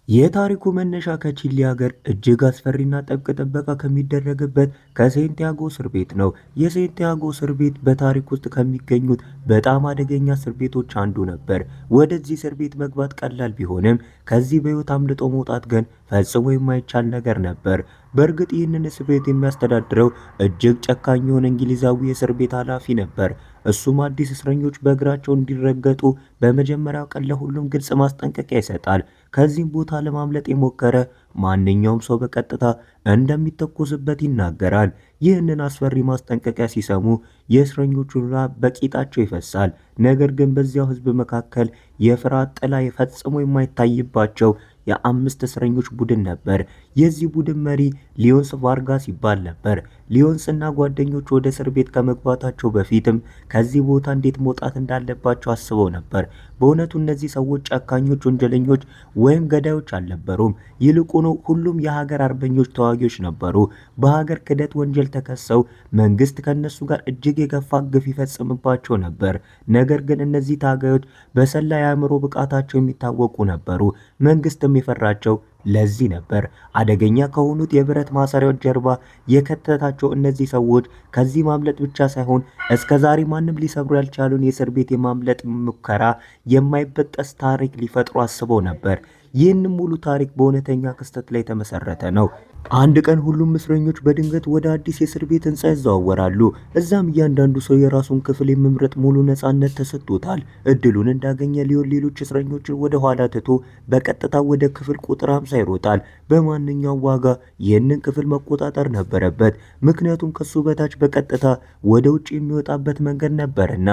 የታሪኩ መነሻ ከቺሊ ሀገር እጅግ አስፈሪና ጥብቅ ጥበቃ ከሚደረግበት ከሴንቲያጎ እስር ቤት ነው። የሴንቲያጎ እስር ቤት በታሪክ ውስጥ ከሚገኙት በጣም አደገኛ እስር ቤቶች አንዱ ነበር። ወደዚህ እስር ቤት መግባት ቀላል ቢሆንም ከዚህ በሕይወት አምልጦ መውጣት ግን ፈጽሞ የማይቻል ነገር ነበር። በእርግጥ ይህንን እስር ቤት የሚያስተዳድረው እጅግ ጨካኝ የሆነ እንግሊዛዊ የእስር ቤት ኃላፊ ነበር። እሱም አዲስ እስረኞች በእግራቸው እንዲረገጡ በመጀመሪያው ቀን ለሁሉም ግልጽ ማስጠንቀቂያ ይሰጣል። ከዚህም ቦታ ለማምለጥ የሞከረ ማንኛውም ሰው በቀጥታ እንደሚተኮስበት ይናገራል። ይህንን አስፈሪ ማስጠንቀቂያ ሲሰሙ የእስረኞቹ ራብ በቂጣቸው ይፈሳል። ነገር ግን በዚያው ሕዝብ መካከል የፍርሃት ጥላ ፈጽሞ የማይታይባቸው የአምስት እስረኞች ቡድን ነበር። የዚህ ቡድን መሪ ሊዮንስ ቫርጋስ ይባል ነበር። ሊዮንስ እና ጓደኞቹ ወደ እስር ቤት ከመግባታቸው በፊትም ከዚህ ቦታ እንዴት መውጣት እንዳለባቸው አስበው ነበር። በእውነቱ እነዚህ ሰዎች ጨካኞች ወንጀለኞች ወይም ገዳዮች አልነበሩም። ይልቁኑ ሁሉም የሀገር አርበኞች ተዋጊዎች ነበሩ። በሀገር ክህደት ወንጀል ተከሰው መንግስት ከነሱ ጋር እጅግ የከፋ ግፍ ይፈጽምባቸው ነበር። ነገር ግን እነዚህ ታጋዮች በሰላ የአእምሮ ብቃታቸው የሚታወቁ ነበሩ። መንግስትም የፈራቸው ለዚህ ነበር። አደገኛ ከሆኑት የብረት ማሰሪያዎች ጀርባ የከተታቸው እነዚህ ሰዎች ከዚህ ማምለጥ ብቻ ሳይሆን እስከዛሬ ማንም ሊሰብሩ ያልቻሉን የእስር ቤት የማምለጥ ሙከራ የማይበጠስ ታሪክ ሊፈጥሩ አስበው ነበር። ይህንም ሙሉ ታሪክ በእውነተኛ ክስተት ላይ የተመሰረተ ነው። አንድ ቀን ሁሉም እስረኞች በድንገት ወደ አዲስ የእስር ቤት ህንፃ ይዘዋወራሉ። እዛም እያንዳንዱ ሰው የራሱን ክፍል የመምረጥ ሙሉ ነፃነት ተሰጥቶታል። እድሉን እንዳገኘ ሊዮን ሌሎች እስረኞችን ወደ ኋላ ትቶ በቀጥታ ወደ ክፍል ቁጥር 50 ይሮጣል። በማንኛውም ዋጋ ይህንን ክፍል መቆጣጠር ነበረበት፣ ምክንያቱም ከሱ በታች በቀጥታ ወደ ውጭ የሚወጣበት መንገድ ነበርና።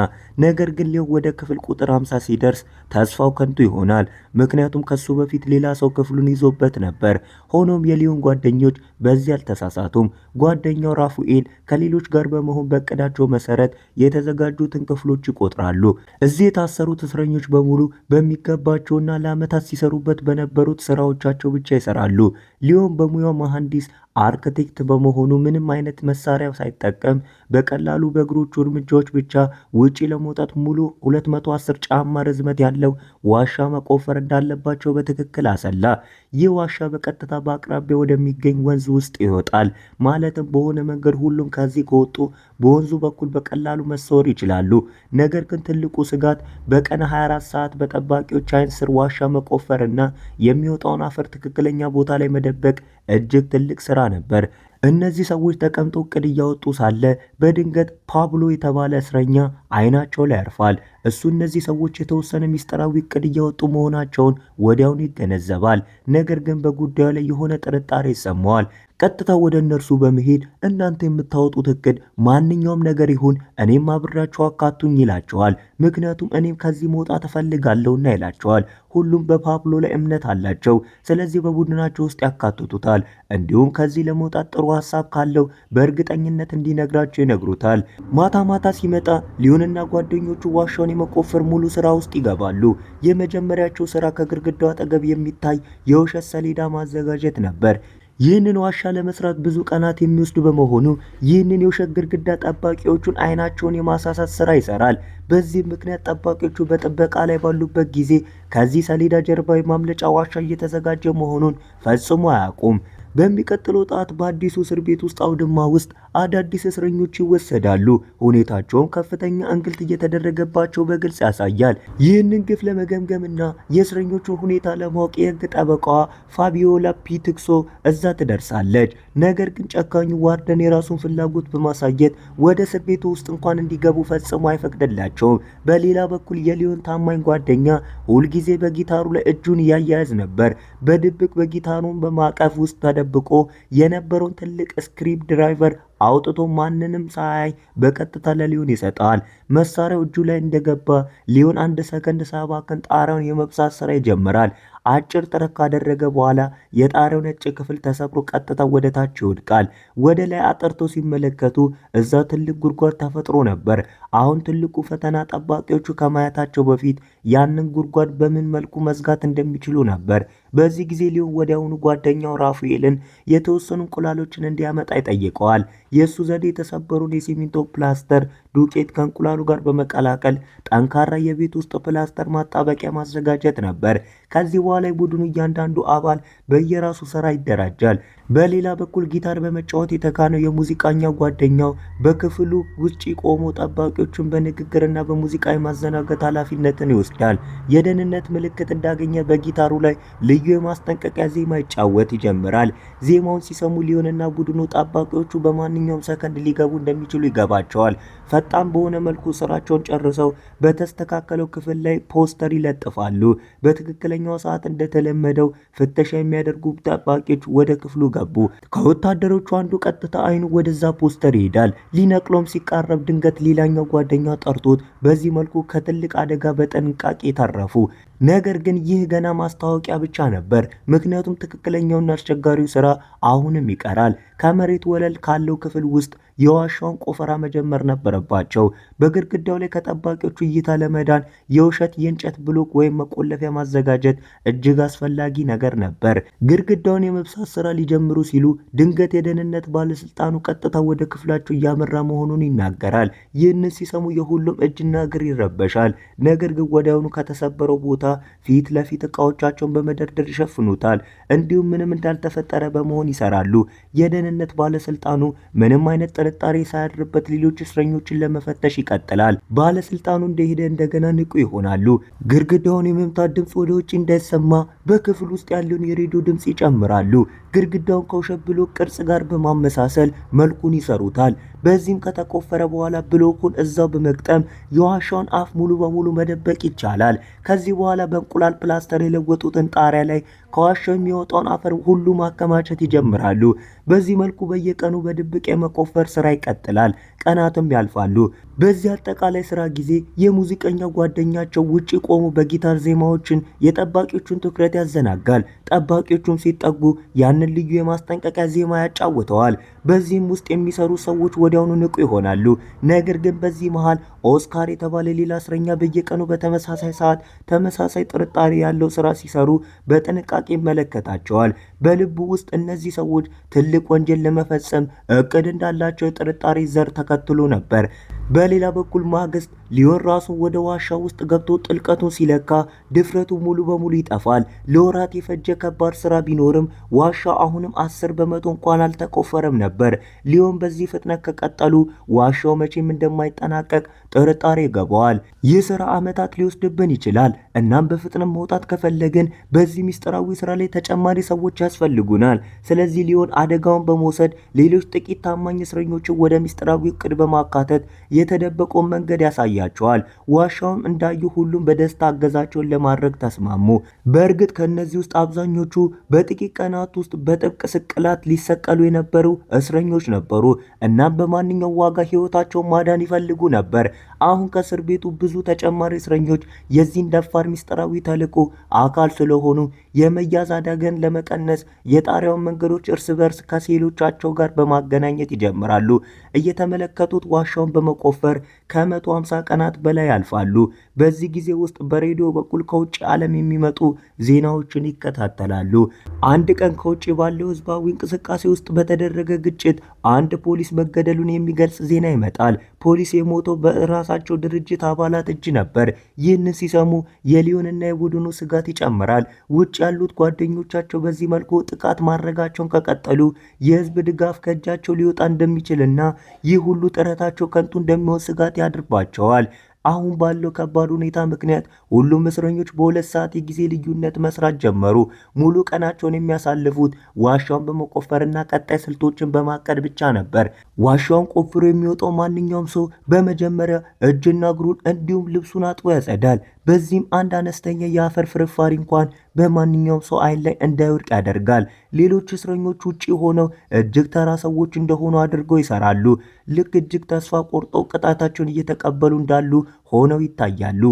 ነገር ግን ሊዮን ወደ ክፍል ቁጥር 50 ሲደርስ ተስፋው ከንቱ ይሆናል፣ ምክንያቱም ከሱ በፊት ሌላ ሰው ክፍሉን ይዞበት ነበር። ሆኖም የሊዮን ጓደኞች በዚህ አልተሳሳቱም። ጓደኛው ራፉኤል ከሌሎች ጋር በመሆን በእቅዳቸው መሰረት የተዘጋጁትን ክፍሎች ይቆጥራሉ። እዚህ የታሰሩት እስረኞች በሙሉ በሚገባቸውና ለዓመታት ሲሰሩበት በነበሩት ስራዎቻቸው ብቻ ይሰራሉ። ሊዮን በሙያው መሐንዲስ አርክቴክት በመሆኑ ምንም አይነት መሳሪያ ሳይጠቀም በቀላሉ በእግሮቹ እርምጃዎች ብቻ ውጪ ለመውጣት ሙሉ 210 ጫማ ርዝመት ያለው ዋሻ መቆፈር እንዳለባቸው በትክክል አሰላ። ይህ ዋሻ በቀጥታ በአቅራቢያ ወደሚገኝ ወንዝ ውስጥ ይወጣል። ማለትም በሆነ መንገድ ሁሉም ከዚህ ከወጡ በወንዙ በኩል በቀላሉ መሰወር ይችላሉ። ነገር ግን ትልቁ ስጋት በቀን 24 ሰዓት በጠባቂዎች ዓይን ስር ዋሻ መቆፈርና የሚወጣውን አፈር ትክክለኛ ቦታ ላይ መደበቅ እጅግ ትልቅ ስራ ነበር። እነዚህ ሰዎች ተቀምጠው እቅድ እያወጡ ሳለ በድንገት ፓብሎ የተባለ እስረኛ አይናቸው ላይ ያርፋል። እሱ እነዚህ ሰዎች የተወሰነ ሚስጥራዊ እቅድ እያወጡ መሆናቸውን ወዲያውኑ ይገነዘባል። ነገር ግን በጉዳዩ ላይ የሆነ ጥርጣሬ ይሰማዋል። ቀጥታ ወደ እነርሱ በመሄድ እናንተ የምታወጡት እቅድ ማንኛውም ነገር ይሁን እኔም አብራችሁ አካቱኝ ይላቸዋል። ምክንያቱም እኔም ከዚህ መውጣት እፈልጋለሁና ይላቸዋል። ሁሉም በፓብሎ ላይ እምነት አላቸው። ስለዚህ በቡድናቸው ውስጥ ያካትቱታል። እንዲሁም ከዚህ ለመውጣት ጥሩ ሀሳብ ካለው በእርግጠኝነት እንዲነግራቸው ይነግሩታል። ማታ ማታ ሲመጣ ሊዮንና ጓደኞቹ ዋሻውን የመቆፈር ሙሉ ስራ ውስጥ ይገባሉ። የመጀመሪያቸው ስራ ከግድግዳው አጠገብ የሚታይ የውሸት ሰሌዳ ማዘጋጀት ነበር። ይህንን ዋሻ ለመስራት ብዙ ቀናት የሚወስድ በመሆኑ ይህንን የውሸት ግድግዳ ጠባቂዎቹን አይናቸውን የማሳሳት ስራ ይሰራል። በዚህ ምክንያት ጠባቂዎቹ በጥበቃ ላይ ባሉበት ጊዜ ከዚህ ሰሌዳ ጀርባ የማምለጫ ዋሻ እየተዘጋጀ መሆኑን ፈጽሞ አያውቁም። በሚቀጥለው ጣት በአዲሱ እስር ቤት ውስጥ አውድማ ውስጥ አዳዲስ እስረኞች ይወሰዳሉ። ሁኔታቸውም ከፍተኛ እንግልት እየተደረገባቸው በግልጽ ያሳያል። ይህንን ግፍ ለመገምገምና የእስረኞቹን ሁኔታ ለማወቅ የህግ ጠበቃዋ ፋቢዮላ ፒትክሶ እዛ ትደርሳለች። ነገር ግን ጨካኙ ዋርደን የራሱን ፍላጎት በማሳየት ወደ እስር ቤቱ ውስጥ እንኳን እንዲገቡ ፈጽሞ አይፈቅድላቸውም። በሌላ በኩል የሊዮን ታማኝ ጓደኛ ሁልጊዜ በጊታሩ ላይ እጁን እያያያዝ ነበር። በድብቅ በጊታሩን በማቀፍ ውስጥ ተደብቆ የነበረውን ትልቅ ስክሪፕ ድራይቨር አውጥቶ ማንንም ሳያይ በቀጥታ ለሊዮን ይሰጣል። መሳሪያው እጁ ላይ እንደገባ ሊዮን አንድ ሰከንድ ሳያባክን ጣሪያውን የመብሳት ስራ ይጀምራል። አጭር ጥረት ካደረገ በኋላ የጣሪያው ነጭ ክፍል ተሰብሮ ቀጥታ ወደ ታች ይወድቃል። ወደ ላይ አጥርቶ ሲመለከቱ እዛ ትልቅ ጉድጓድ ተፈጥሮ ነበር። አሁን ትልቁ ፈተና ጠባቂዎቹ ከማየታቸው በፊት ያንን ጉድጓድ በምን መልኩ መዝጋት እንደሚችሉ ነበር። በዚህ ጊዜ ሊዮን ወዲያውኑ ጓደኛው ራፋኤልን የተወሰኑ እንቁላሎችን እንዲያመጣ ይጠይቀዋል። የእሱ ዘዴ የተሰበሩን የሲሚንቶ ፕላስተር ዱቄት ከእንቁላሉ ጋር በመቀላቀል ጠንካራ የቤት ውስጥ ፕላስተር ማጣበቂያ ማዘጋጀት ነበር። ከዚህ በኋላ የቡድኑ እያንዳንዱ አባል በየራሱ ስራ ይደራጃል። በሌላ በኩል ጊታር በመጫወት የተካነው የሙዚቃኛው ጓደኛው በክፍሉ ውጪ ቆሞ ጠባቂዎችን በንግግርና በሙዚቃ የማዘናገት ኃላፊነትን ይወስዳል። የደህንነት ምልክት እንዳገኘ በጊታሩ ላይ ልዩ የማስጠንቀቂያ ዜማ ይጫወት ይጀምራል። ዜማውን ሲሰሙ ሊዮንና ቡድኑ ጠባቂዎቹ በማንኛውም ሰከንድ ሊገቡ እንደሚችሉ ይገባቸዋል። ፈጣን በሆነ መልኩ ስራቸውን ጨርሰው በተስተካከለው ክፍል ላይ ፖስተር ይለጥፋሉ። በትክክለኛው ሰዓት እንደተለመደው ፍተሻ የሚያደርጉ ጠባቂዎች ወደ ክፍሉ ገቡ። ከወታደሮቹ አንዱ ቀጥታ አይኑ ወደዛ ፖስተር ይሄዳል። ሊነቅሎም ሲቃረብ ድንገት ሌላኛው ጓደኛ ጠርቶት በዚህ መልኩ ከትልቅ አደጋ በጥንቃቄ ተረፉ። ነገር ግን ይህ ገና ማስታወቂያ ብቻ ነበር፣ ምክንያቱም ትክክለኛውና አስቸጋሪው ስራ አሁንም ይቀራል። ከመሬት ወለል ካለው ክፍል ውስጥ የዋሻውን ቆፈራ መጀመር ነበረባቸው። በግድግዳው ላይ ከጠባቂዎቹ እይታ ለመዳን የውሸት የእንጨት ብሎክ ወይም መቆለፊያ ማዘጋጀት እጅግ አስፈላጊ ነገር ነበር። ግድግዳውን የመብሳት ስራ ሊጀምሩ ሲሉ ድንገት የደህንነት ባለስልጣኑ ቀጥታ ወደ ክፍላቸው እያመራ መሆኑን ይናገራል። ይህንን ሲሰሙ የሁሉም እጅና እግር ይረበሻል። ነገር ግን ወዲያውኑ ከተሰበረው ቦታ ፊት ለፊት እቃዎቻቸውን በመደርደር ይሸፍኑታል። እንዲሁም ምንም እንዳልተፈጠረ በመሆን ይሰራሉ። የደህንነት ባለስልጣኑ ምንም አይነት ጥርጣሬ ሳያድርበት ሌሎች እስረኞችን ለመፈተሽ ይቀጥላል። ባለስልጣኑ እንደሄደ እንደገና ንቁ ይሆናሉ። ግድግዳውን የመምታት ድምፅ ወደ ውጭ እንዳይሰማ በክፍል ውስጥ ያለውን የሬዲዮ ድምፅ ይጨምራሉ። ግድግዳውን ከውሸት ብሎክ ቅርጽ ጋር በማመሳሰል መልኩን ይሰሩታል። በዚህም ከተቆፈረ በኋላ ብሎኩን እዛው በመግጠም የዋሻውን አፍ ሙሉ በሙሉ መደበቅ ይቻላል። ከዚህ በኋላ በእንቁላል ፕላስተር የለወጡትን ጣሪያ ላይ ከዋሻው የሚወጣውን አፈር ሁሉ ማከማቸት ይጀምራሉ። በዚህ መልኩ በየቀኑ በድብቅ የመቆፈር ስራ ይቀጥላል። ቀናትም ያልፋሉ። በዚህ አጠቃላይ ስራ ጊዜ የሙዚቀኛው ጓደኛቸው ውጪ ቆሞ በጊታር ዜማዎችን የጠባቂዎቹን ትኩረት ያዘናጋል። ጠባቂዎቹም ሲጠጉ ያንን ልዩ የማስጠንቀቂያ ዜማ ያጫውተዋል። በዚህም ውስጥ የሚሰሩ ሰዎች ወዲያውኑ ንቁ ይሆናሉ። ነገር ግን በዚህ መሃል ኦስካር የተባለ ሌላ እስረኛ በየቀኑ በተመሳሳይ ሰዓት ተመሳሳይ ጥርጣሬ ያለው ስራ ሲሰሩ በጥንቃቄ ይመለከታቸዋል። በልቡ ውስጥ እነዚህ ሰዎች ትልቅ ወንጀል ለመፈጸም እቅድ እንዳላቸው የጥርጣሬ ዘር ተከትሎ ነበር። በሌላ በኩል ማግስት ሊዮን ራሱ ወደ ዋሻ ውስጥ ገብቶ ጥልቀቱን ሲለካ ድፍረቱ ሙሉ በሙሉ ይጠፋል። ለወራት የፈጀ ከባድ ስራ ቢኖርም ዋሻው አሁንም 10% እንኳን አልተቆፈረም ነበር። ሊዮን በዚህ ፍጥነት ከቀጠሉ ዋሻው መቼም እንደማይጠናቀቅ ጥርጣሬ ይገባዋል። ይህ ስራ ዓመታት ሊወስድብን ይችላል። እናም በፍጥነት መውጣት ከፈለግን በዚህ ሚስጥራዊ ስራ ላይ ተጨማሪ ሰዎች ያስፈልጉናል። ስለዚህ ሊዮን አደጋውን በመውሰድ ሌሎች ጥቂት ታማኝ እስረኞችን ወደ ሚስጥራዊ እቅድ በማካተት የተደበቀውን መንገድ ያሳያቸዋል። ዋሻውን እንዳዩ ሁሉም በደስታ እገዛቸውን ለማድረግ ተስማሙ። በእርግጥ ከነዚህ ውስጥ አብዛኞቹ በጥቂት ቀናት ውስጥ በጥብቅ ስቅላት ሊሰቀሉ የነበሩ እስረኞች ነበሩ። እናም በማንኛውም ዋጋ ህይወታቸውን ማዳን ይፈልጉ ነበር። አሁን ከእስር ቤቱ ብዙ ተጨማሪ እስረኞች የዚህን ደፋር ሚስጥራዊ ተልዕኮ አካል ስለሆኑ የመያዝ አደጋን ለመቀነስ የጣሪያውን መንገዶች እርስ በርስ ከሴሎቻቸው ጋር በማገናኘት ይጀምራሉ። እየተመለከቱት ዋሻውን በመቆፈር ከ150 ቀናት በላይ ያልፋሉ። በዚህ ጊዜ ውስጥ በሬዲዮ በኩል ከውጭ ዓለም የሚመጡ ዜናዎችን ይከታተላሉ። አንድ ቀን ከውጭ ባለው ህዝባዊ እንቅስቃሴ ውስጥ በተደረገ ግጭት አንድ ፖሊስ መገደሉን የሚገልጽ ዜና ይመጣል። ፖሊስ የሞተው በራሳቸው ድርጅት አባላት እጅ ነበር። ይህንን ሲሰሙ የሊዮንና የቡድኑ ስጋት ይጨምራል። ውጭ ያሉት ጓደኞቻቸው በዚህ መልኩ ጥቃት ማድረጋቸውን ከቀጠሉ የህዝብ ድጋፍ ከእጃቸው ሊወጣ እንደሚችልና ይህ ሁሉ ጥረታቸው ከንቱ እንደሚሆን ስጋት ያድርባቸዋል። አሁን ባለው ከባድ ሁኔታ ምክንያት ሁሉም እስረኞች በ2 ሰዓት የጊዜ ልዩነት መስራት ጀመሩ። ሙሉ ቀናቸውን የሚያሳልፉት ዋሻውን በመቆፈርና ቀጣይ ስልቶችን በማቀድ ብቻ ነበር። ዋሻውን ቆፍሮ የሚወጣው ማንኛውም ሰው በመጀመሪያ እጅና እግሩን እንዲሁም ልብሱን አጥቦ ያጸዳል። በዚህም አንድ አነስተኛ የአፈር ፍርፋሪ እንኳን በማንኛውም ሰው አይን ላይ እንዳይወድቅ ያደርጋል። ሌሎች እስረኞች ውጪ ሆነው እጅግ ተራ ሰዎች እንደሆኑ አድርገው ይሰራሉ። ልክ እጅግ ተስፋ ቆርጠው ቅጣታቸውን እየተቀበሉ እንዳሉ ሆነው ይታያሉ።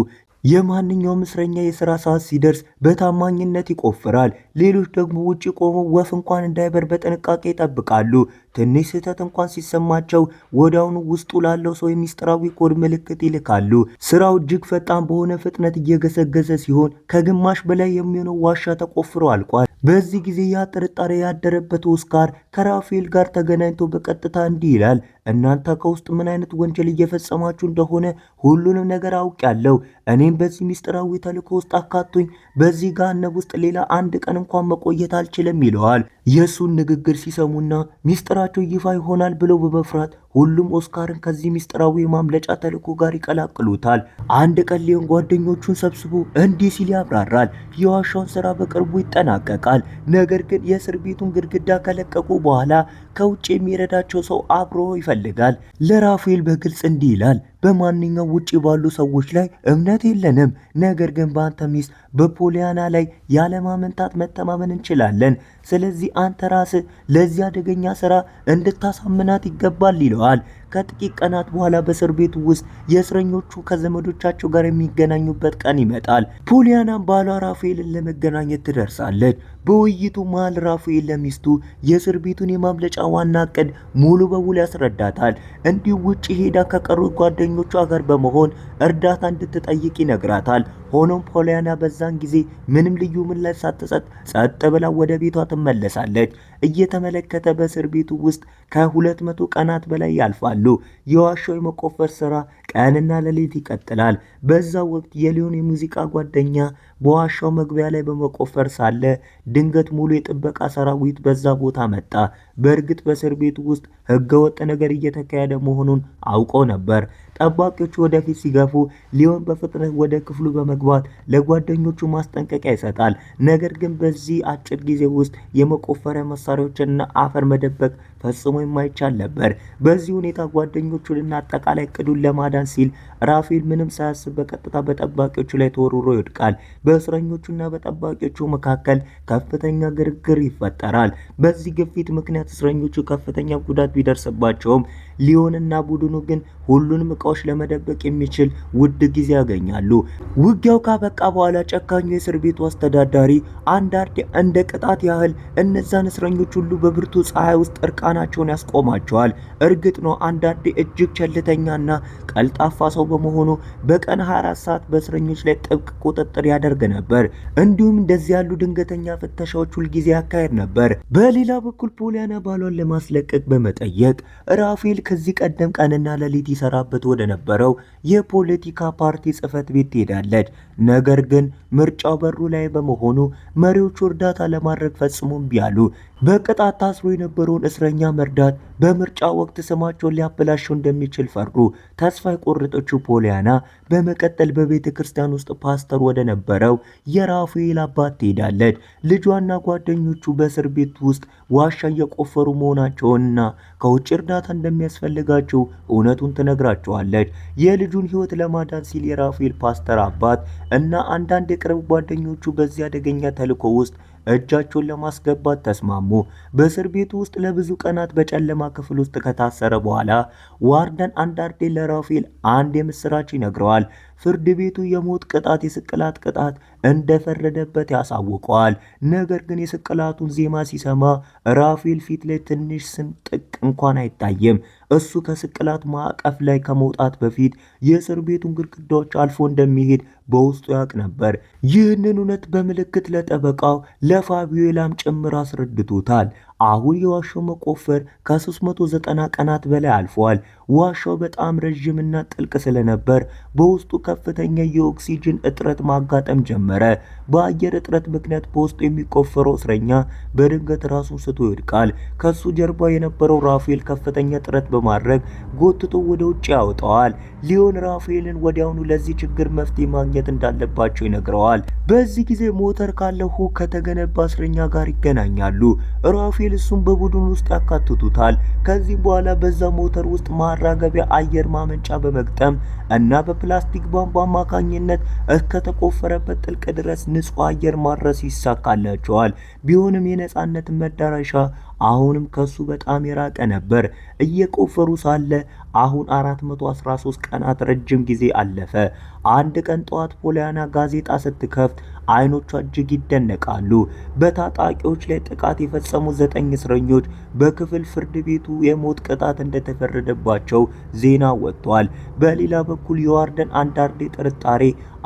የማንኛውም እስረኛ የሥራ ሰዓት ሲደርስ በታማኝነት ይቆፍራል። ሌሎች ደግሞ ውጪ ቆመው ወፍ እንኳን እንዳይበር በጥንቃቄ ይጠብቃሉ። ትንሽ ስህተት እንኳን ሲሰማቸው ወዲያውኑ ውስጡ ላለው ሰው የሚስጥራዊ ኮድ ምልክት ይልካሉ። ስራው እጅግ ፈጣን በሆነ ፍጥነት እየገሰገሰ ሲሆን ከግማሽ በላይ የሚሆነው ዋሻ ተቆፍሮ አልቋል። በዚህ ጊዜ ያ ጥርጣሬ ያደረበት ኦስካር ከራፋኤል ጋር ተገናኝቶ በቀጥታ እንዲህ ይላል፣ እናንተ ከውስጥ ምን አይነት ወንጀል እየፈጸማችሁ እንደሆነ ሁሉንም ነገር አውቄያለሁ። እኔም በዚህ ሚስጥራዊ ተልእኮ ውስጥ አካቱኝ። በዚህ ገሃነም ውስጥ ሌላ አንድ ቀን እንኳን መቆየት አልችልም ይለዋል። የእሱን ንግግር ሲሰሙና ሚስጥራቸው ይፋ ይሆናል ብለው በመፍራት ሁሉም ኦስካርን ከዚህ ሚስጥራዊ የማምለጫ ተልእኮ ጋር ይቀላቅሉታል። አንድ ቀን ሊዮን ጓደኞቹን ሰብስቦ እንዲህ ሲል ያብራራል። የዋሻውን ስራ በቅርቡ ይጠናቀቃል። ነገር ግን የእስር ቤቱን ግድግዳ ከለቀቁ በኋላ ከውጭ የሚረዳቸው ሰው አብሮ ይፈልጋል። ለራፋኤል በግልጽ እንዲህ ይላል፣ በማንኛው ውጪ ባሉ ሰዎች ላይ እምነት የለንም። ነገር ግን በአንተ ሚስት በፖሊያና ላይ ያለማመንታት መተማመን እንችላለን። ስለዚህ አንተ ራስህ ለዚህ አደገኛ ስራ እንድታሳምናት ይገባል ይለዋል። ከጥቂት ቀናት በኋላ በእስር ቤቱ ውስጥ የእስረኞቹ ከዘመዶቻቸው ጋር የሚገናኙበት ቀን ይመጣል። ፖሊያናም ባሏ ራፋኤልን ለመገናኘት ትደርሳለች። በውይይቱ መሃል ራፋኤል ለሚስቱ የእስር ቤቱን የማምለጫ ዋና እቅድ ሙሉ በሙሉ ያስረዳታል። እንዲሁ ውጭ ሄዳ ከቀሩት ጓደኞቿ ጋር በመሆን እርዳታ እንድትጠይቅ ይነግራታል። ሆኖም ፖሊያና በዛን ጊዜ ምንም ልዩ ምላሽ ሳትሰጥ ጸጥ ብላ ወደ ቤቷ ትመለሳለች። እየተመለከተ በእስር ቤቱ ውስጥ ከ200 ቀናት በላይ ያልፋሉ። የዋሻው የመቆፈር ስራ ቀንና ሌሊት ይቀጥላል። በዛው ወቅት የሊዮን የሙዚቃ ጓደኛ በዋሻው መግቢያ ላይ በመቆፈር ሳለ ድንገት ሙሉ የጥበቃ ሰራዊት በዛ ቦታ መጣ። በእርግጥ በእስር ቤቱ ውስጥ ህገወጥ ነገር እየተካሄደ መሆኑን አውቆ ነበር። ጠባቂዎቹ ወደፊት ሲገፉ ሊዮን በፍጥነት ወደ ክፍሉ በመግባት ለጓደኞቹ ማስጠንቀቂያ ይሰጣል። ነገር ግን በዚህ አጭር ጊዜ ውስጥ የመቆፈሪያ መሳሪያዎችንና አፈር መደበቅ ፈጽሞ የማይቻል ነበር። በዚህ ሁኔታ ጓደኞቹንና አጠቃላይ እቅዱን ለማዳን ሲል ራፋኤል ምንም ሳያስብ በቀጥታ በጠባቂዎቹ ላይ ተወርውሮ ይወድቃል። በእስረኞቹና በጠባቂዎቹ መካከል ከፍተኛ ግርግር ይፈጠራል። በዚህ ግፊት ምክንያት እስረኞቹ ከፍተኛ ጉዳት ቢደርስባቸውም ሊዮንና ቡድኑ ግን ሁሉንም እቃዎች ለመደበቅ የሚችል ውድ ጊዜ ያገኛሉ። ውጊያው ካበቃ በኋላ ጨካኙ የእስር ቤቱ አስተዳዳሪ አንዳንዴ እንደ ቅጣት ያህል እነዛን እስረኞች ሁሉ በብርቱ ፀሐይ ውስጥ እርቃናቸውን ያስቆማቸዋል። እርግጥ ነው አንዳንዴ እጅግ ቸልተኛና ቀልጣፋ ሰው በመሆኑ በቀን 24 ሰዓት በእስረኞች ላይ ጥብቅ ቁጥጥር ያደርግ ነበር። እንዲሁም እንደዚህ ያሉ ድንገተኛ ፍተሻዎች ሁልጊዜ ያካሄድ ነበር። በሌላ በኩል ፖሊያና ባሏን ለማስለቀቅ በመጠየቅ ራፋኤል ከዚህ ቀደም ቀንና ሌሊት ይሰራበት ወደ ነበረው የፖለቲካ ፓርቲ ጽህፈት ቤት ትሄዳለች። ነገር ግን ምርጫው በሩ ላይ በመሆኑ መሪዎቹ እርዳታ ለማድረግ ፈጽሞ እምቢ አሉ። በቅጣት ታስሮ የነበረውን እስረኛ መርዳት በምርጫ ወቅት ስማቸውን ሊያበላሸው እንደሚችል ፈሩ። ተስፋ የቆረጠችው ፖሊያና በመቀጠል በቤተ ክርስቲያን ውስጥ ፓስተር ወደ ነበረው የራፋኤል አባት ትሄዳለች። ልጇና ጓደኞቹ በእስር ቤት ውስጥ ዋሻ እየቆፈሩ መሆናቸውንና ከውጭ እርዳታ እንደሚያስፈልጋቸው እውነቱን ትነግራቸዋለች። የልጁን ሕይወት ለማዳን ሲል የራፋኤል ፓስተር አባት እና አንዳንድ የቅርብ ጓደኞቹ በዚህ አደገኛ ተልዕኮ ውስጥ እጃቸውን ለማስገባት ተስማሙ። በእስር ቤቱ ውስጥ ለብዙ ቀናት በጨለማ ክፍል ውስጥ ከታሰረ በኋላ ዋርደን አንዳርዴ ለራፋኤል አንድ የምስራች ይነግረዋል። ፍርድ ቤቱ የሞት ቅጣት፣ የስቅላት ቅጣት እንደፈረደበት ያሳውቀዋል። ነገር ግን የስቅላቱን ዜማ ሲሰማ ራፋኤል ፊት ላይ ትንሽ ስንጥቅ እንኳን አይታየም። እሱ ከስቅላት ማዕቀፍ ላይ ከመውጣት በፊት የእስር ቤቱን ግድግዳዎች አልፎ እንደሚሄድ በውስጡ ያውቅ ነበር። ይህንን እውነት በምልክት ለጠበቃው ለፋቢዮላም ጭምር አስረድቶታል። አሁን የዋሻው መቆፈር ከ390 ቀናት በላይ አልፏል። ዋሻው በጣም ረዥምና ጥልቅ ስለነበር በውስጡ ከፍተኛ የኦክሲጅን እጥረት ማጋጠም ጀመረ። በአየር እጥረት ምክንያት በውስጡ የሚቆፈረው እስረኛ በድንገት ራሱን ስቶ ይወድቃል። ከሱ ጀርባ የነበረው ራፋኤል ከፍተኛ ጥረት በማድረግ ጎትቶ ወደ ውጭ ያወጣዋል። ሊዮን ራፋኤልን ወዲያውኑ ለዚህ ችግር መፍትሄ ማግኘት እንዳለባቸው ይነግረዋል። በዚህ ጊዜ ሞተር ካለው ሁክ ከተገነባ እስረኛ ጋር ይገናኛሉ። ራፋኤል በሚል እሱም በቡድን ውስጥ ያካትቱታል። ከዚህ በኋላ በዛ ሞተር ውስጥ ማራገቢያ አየር ማመንጫ በመግጠም እና በፕላስቲክ ቧንቧ አማካኝነት እስከ ተቆፈረበት ጥልቅ ድረስ ንጹህ አየር ማድረስ ይሳካላቸዋል። ቢሆንም የነጻነት መዳረሻ አሁንም ከሱ በጣም የራቀ ነበር። እየቆፈሩ ሳለ አሁን 413 ቀናት ረጅም ጊዜ አለፈ። አንድ ቀን ጠዋት ፖሊያና ጋዜጣ ስትከፍት አይኖቿ እጅግ ይደነቃሉ። በታጣቂዎች ላይ ጥቃት የፈጸሙ 9 እስረኞች በክፍል ፍርድ ቤቱ የሞት ቅጣት እንደተፈረደባቸው ዜና ወጥቷል። በሌላ በኩል የዋርደን አንዳርዴ ጥርጣሬ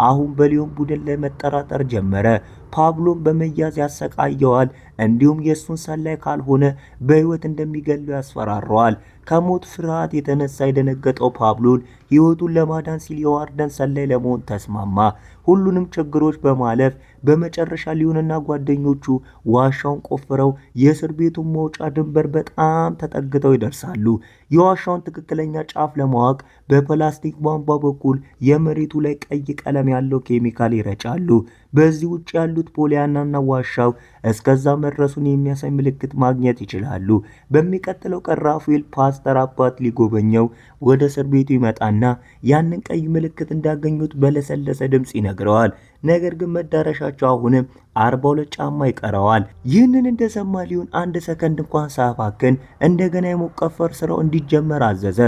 አሁን በሊዮን ቡድን ላይ መጠራጠር ጀመረ። ፓብሎን በመያዝ ያሰቃየዋል፣ እንዲሁም የሱን ሰላይ ካልሆነ በህይወት እንደሚገለው ያስፈራረዋል። ከሞት ፍርሃት የተነሳ የደነገጠው ፓብሎን ህይወቱን ለማዳን ሲል የዋርደን ሰላይ ለመሆን ተስማማ። ሁሉንም ችግሮች በማለፍ በመጨረሻ ሊዮንና ጓደኞቹ ዋሻውን ቆፍረው የእስር ቤቱን መውጫ ድንበር በጣም ተጠግተው ይደርሳሉ። የዋሻውን ትክክለኛ ጫፍ ለማወቅ በፕላስቲክ ቧንቧ በኩል የመሬቱ ላይ ቀይ ቀለም ያለው ኬሚካል ይረጫሉ። በዚህ ውጭ ያሉት ፖሊያናና ዋሻው እስከዛ መድረሱን የሚያሳይ ምልክት ማግኘት ይችላሉ። በሚቀጥለው ቀን ራፋኤል ፓስተር አባት ሊጎበኘው ወደ እስር ቤቱ ይመጣና ያንን ቀይ ምልክት እንዳገኙት በለሰለሰ ድምፅ ይነግረዋል። ነገር ግን መዳረሻቸው አሁንም 42 ጫማ ይቀረዋል። ይህንን እንደሰማ ሊዮን አንድ ሰከንድ እንኳን ሳያባክን እንደገና የመቆፈር ስራው እንዲጀመር አዘዘ።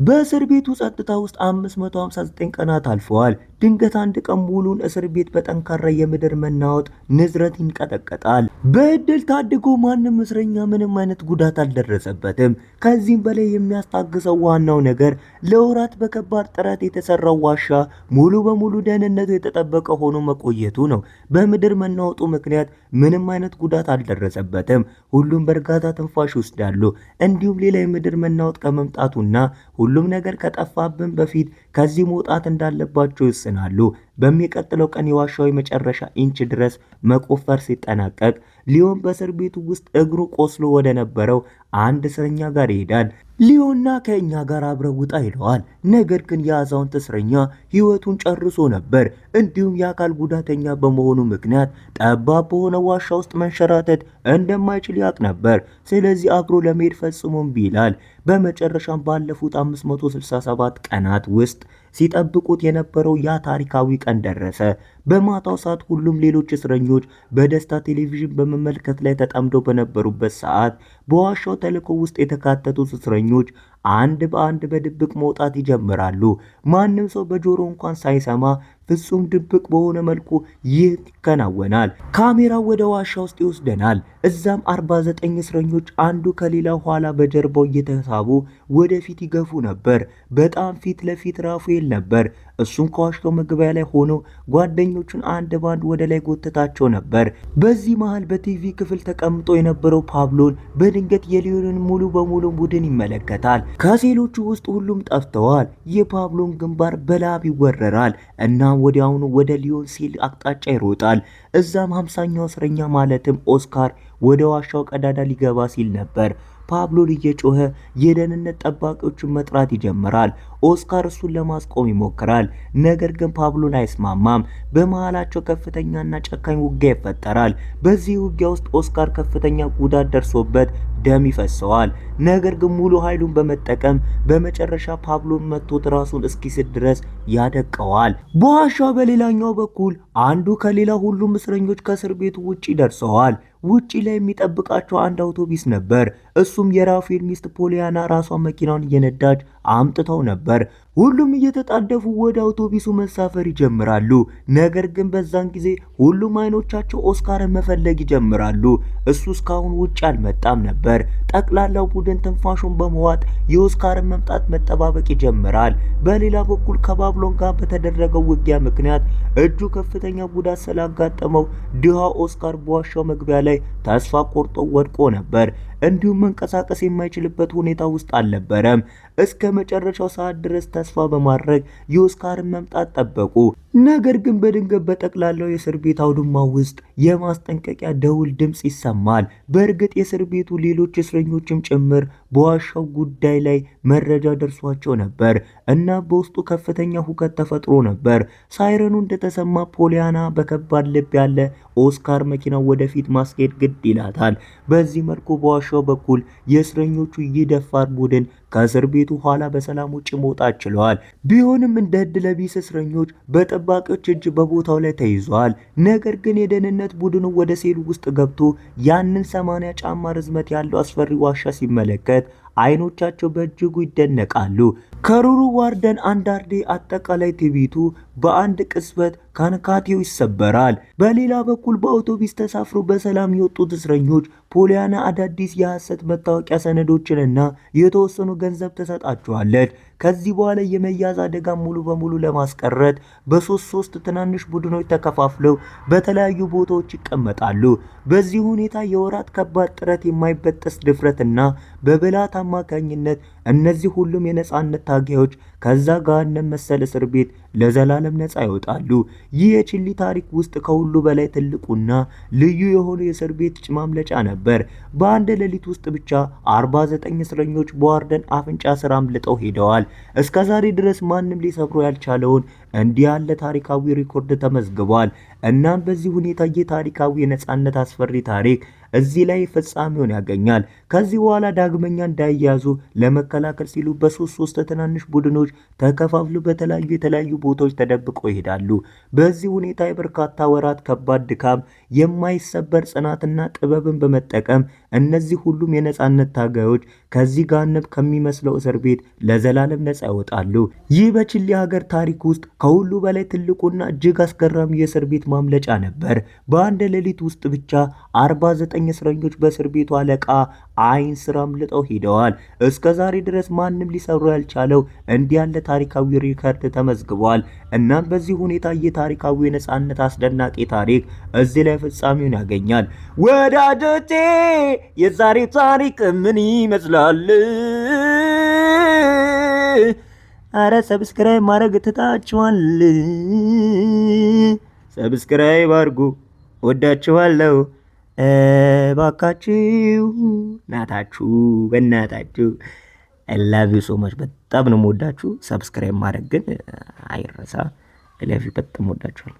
በእስር ቤቱ ጸጥታ ውስጥ 559 ቀናት አልፈዋል። ድንገት አንድ ቀን ሙሉን እስር ቤት በጠንካራ የምድር መናወጥ ንዝረት ይንቀጠቀጣል። በእድል ታድጎ ማንም እስረኛ ምንም አይነት ጉዳት አልደረሰበትም። ከዚህም በላይ የሚያስታግሰው ዋናው ነገር ለወራት በከባድ ጥረት የተሰራው ዋሻ ሙሉ በሙሉ ደህንነቱ የተጠበቀ ሆኖ መቆየቱ ነው። በምድር መናወጡ ምክንያት ምንም አይነት ጉዳት አልደረሰበትም። ሁሉም በእርጋታ ትንፋሽ ይወስዳሉ። እንዲሁም ሌላ የምድር መናወጥ ከመምጣቱና ሁሉም ነገር ከጠፋብን በፊት ከዚህ መውጣት እንዳለባቸው ይወስናሉ። በሚቀጥለው ቀን የዋሻው የመጨረሻ ኢንች ድረስ መቆፈር ሲጠናቀቅ ሊዮን በእስር ቤቱ ውስጥ እግሩ ቆስሎ ወደ ነበረው አንድ እስረኛ ጋር ይሄዳል። ሊዮንና ከእኛ ጋር አብረው ውጣ ይለዋል። ነገር ግን የአዛውንት እስረኛ ህይወቱን ጨርሶ ነበር። እንዲሁም የአካል ጉዳተኛ በመሆኑ ምክንያት ጠባብ በሆነ ዋሻ ውስጥ መንሸራተት እንደማይችል ያውቅ ነበር። ስለዚህ አብሮ ለመሄድ ፈጽሞ እምቢ ይላል። በመጨረሻም ባለፉት 567 ቀናት ውስጥ ሲጠብቁት የነበረው ያ ታሪካዊ ቀን ደረሰ። በማታው ሰዓት ሁሉም ሌሎች እስረኞች በደስታ ቴሌቪዥን በመመልከት ላይ ተጠምደው በነበሩበት ሰዓት በዋሻው ተልዕኮ ውስጥ የተካተቱት እስረኞች አንድ በአንድ በድብቅ መውጣት ይጀምራሉ። ማንም ሰው በጆሮ እንኳን ሳይሰማ ፍጹም ድብቅ በሆነ መልኩ ይህ ይከናወናል። ካሜራው ወደ ዋሻ ውስጥ ይወስደናል። እዛም 49 እስረኞች አንዱ ከሌላው ኋላ በጀርባው እየተሳቡ ወደፊት ይገፉ ነበር። በጣም ፊት ለፊት ራፋኤል ነበር። እሱም ከዋሻው መግቢያ ላይ ሆኖ ጓደኞቹን አንድ ባንድ ወደ ላይ ጎተታቸው ነበር። በዚህ መሃል በቲቪ ክፍል ተቀምጦ የነበረው ፓብሎን በድንገት የሊዮንን ሙሉ በሙሉ ቡድን ይመለከታል። ከሴሎቹ ውስጥ ሁሉም ጠፍተዋል። የፓብሎን ግንባር በላብ ይወረራል እና ወዲያውኑ ወደ ሊዮን ሴል አቅጣጫ ይሮጣል። እዛም 50ኛው እስረኛ ማለትም ኦስካር ወደ ዋሻው ቀዳዳ ሊገባ ሲል ነበር። ፓብሎን እየጮኸ የደህንነት ጠባቂዎችን መጥራት ይጀምራል። ኦስካር እሱን ለማስቆም ይሞክራል። ነገር ግን ፓብሎን አይስማማም። በመሃላቸው ከፍተኛና ጨካኝ ውጊያ ይፈጠራል። በዚህ ውጊያ ውስጥ ኦስካር ከፍተኛ ጉዳት ደርሶበት ደም ይፈሰዋል። ነገር ግን ሙሉ ኃይሉን በመጠቀም በመጨረሻ ፓብሎን መቶት ራሱን እስኪስት ድረስ ያደቀዋል። በዋሻው በሌላኛው በኩል አንዱ ከሌላ ሁሉም እስረኞች ከእስር ቤቱ ውጪ ደርሰዋል። ውጪ ላይ የሚጠብቃቸው አንድ አውቶቡስ ነበር። እሱም የራፋኤል ሚስት ፖሊያና ራሷን መኪናውን እየነዳች አምጥተው ነበር። ሁሉም እየተጣደፉ ወደ አውቶቡሱ መሳፈር ይጀምራሉ። ነገር ግን በዛን ጊዜ ሁሉም አይኖቻቸው ኦስካርን መፈለግ ይጀምራሉ። እሱ እስካሁን ውጭ አልመጣም ነበር። ጠቅላላው ቡድን ትንፋሹን በመዋጥ የኦስካርን መምጣት መጠባበቅ ይጀምራል። በሌላ በኩል ከባብሎን ጋር በተደረገው ውጊያ ምክንያት እጁ ከፍተኛ ጉዳት ስላጋጠመው ድሃ ኦስካር በዋሻው መግቢያ ላይ ተስፋ ቆርጦ ወድቆ ነበር። እንዲሁም መንቀሳቀስ የማይችልበት ሁኔታ ውስጥ አልነበረም። እስከ መጨረሻው ሰዓት ድረስ ተስፋ በማድረግ የኦስካርን መምጣት ጠበቁ። ነገር ግን በድንገት በጠቅላላው የእስር ቤት አውድማ ውስጥ የማስጠንቀቂያ ደውል ድምፅ ይሰማል። በእርግጥ የእስር ቤቱ ሌሎች እስረኞችም ጭምር በዋሻው ጉዳይ ላይ መረጃ ደርሷቸው ነበር እና በውስጡ ከፍተኛ ሁከት ተፈጥሮ ነበር። ሳይረኑ እንደተሰማ ፖሊያና በከባድ ልብ ያለ ኦስካር መኪናው ወደፊት ማስኬድ ግድ ይላታል። በዚህ መልኩ በዋሻው በኩል የእስረኞቹ ይደፋር ቡድን ከእስር ቤቱ ኋላ በሰላም ውጭ መውጣት ችለዋል። ቢሆንም እንደ ዕድለቢስ እስረኞች በጠባቂዎች እጅ በቦታው ላይ ተይዘዋል። ነገር ግን የደህንነት ቡድኑ ወደ ሴሉ ውስጥ ገብቶ ያንን 80 ጫማ ርዝመት ያለው አስፈሪ ዋሻ ሲመለከት አይኖቻቸው በእጅጉ ይደነቃሉ። ከሩሩ ዋርደን አንዳርዴ አጠቃላይ ትዕቢቱ በአንድ ቅጽበት ካንካቴው ይሰበራል። በሌላ በኩል በአውቶቡስ ተሳፍሮ በሰላም የወጡት እስረኞች ፖሊያና አዳዲስ የሐሰት መታወቂያ ሰነዶችንና የተወሰኑ ገንዘብ ትሰጣቸዋለች። ከዚህ በኋላ የመያዝ አደጋ ሙሉ በሙሉ ለማስቀረት በሶስት ትናንሽ ቡድኖች ተከፋፍለው በተለያዩ ቦታዎች ይቀመጣሉ። በዚህ ሁኔታ የወራት ከባድ ጥረት፣ የማይበጠስ ድፍረትና በብልሃት አማካኝነት እነዚህ ሁሉም የነጻነት ታጋዮች ከዛ ገሃነም መሰል እስር ቤት ለዘላለም ነጻ ይወጣሉ። ይህ የቺሊ ታሪክ ውስጥ ከሁሉ በላይ ትልቁና ልዩ የሆነ የእስር ቤት ማምለጫ ነበር። በአንድ ሌሊት ውስጥ ብቻ 49 እስረኞች በዋርደን አፍንጫ ስር አምልጠው ሄደዋል። እስከ ዛሬ ድረስ ማንም ሊሰብሮ ያልቻለውን እንዲህ ያለ ታሪካዊ ሪኮርድ ተመዝግቧል። እናም በዚህ ሁኔታ የታሪካዊ የነጻነት አስፈሪ ታሪክ እዚህ ላይ ፍጻሜውን ያገኛል። ከዚህ በኋላ ዳግመኛ እንዳይያዙ ለመከላከል ሲሉ በሶስት ትናንሽ ቡድኖች ተከፋፍለው የተለያዩ ቦታዎች ተደብቀው ይሄዳሉ። በዚህ ሁኔታ የበርካታ ወራት ከባድ ድካም፣ የማይሰበር ጽናትና ጥበብን በመጠቀም እነዚህ ሁሉም የነጻነት ታጋዮች ከዚህ ገሃነም ከሚመስለው እስር ቤት ለዘላለም ነጻ ይወጣሉ። ይህ በቺሊ ሀገር ታሪክ ውስጥ ከሁሉ በላይ ትልቁና እጅግ አስገራሚ የእስር ቤት ማምለጫ ነበር። በአንድ ሌሊት ውስጥ ብቻ 49 እስረኞች በእስር ቤቱ አለቃ አይን ስር አምልጠው ሄደዋል። እስከ ዛሬ ድረስ ማንም ሊሰሩ ያልቻለው እንዲህ ያለ ታሪካዊ ሪከርድ ተመዝግቧል። እናም በዚህ ሁኔታ የታሪካዊ የነጻነት አስደናቂ ታሪክ እዚህ ላይ ፍጻሜውን ያገኛል። ወዳጆቼ የዛሬ ታሪክ ምን ይመስላል? አረ ሰብስክራይብ ማድረግ ትታችኋል። ሰብስክራይብ አድርጉ። ወዳችኋለሁ። ባካችሁ ናታችሁ በእናታችሁ ላቭ ዩ ሶ ማች። በጣም ነው የምወዳችሁ። ሰብስክራይብ ማድረግ ግን አይረሳ። ላቭ ዩ በጣም ወዳችኋለሁ።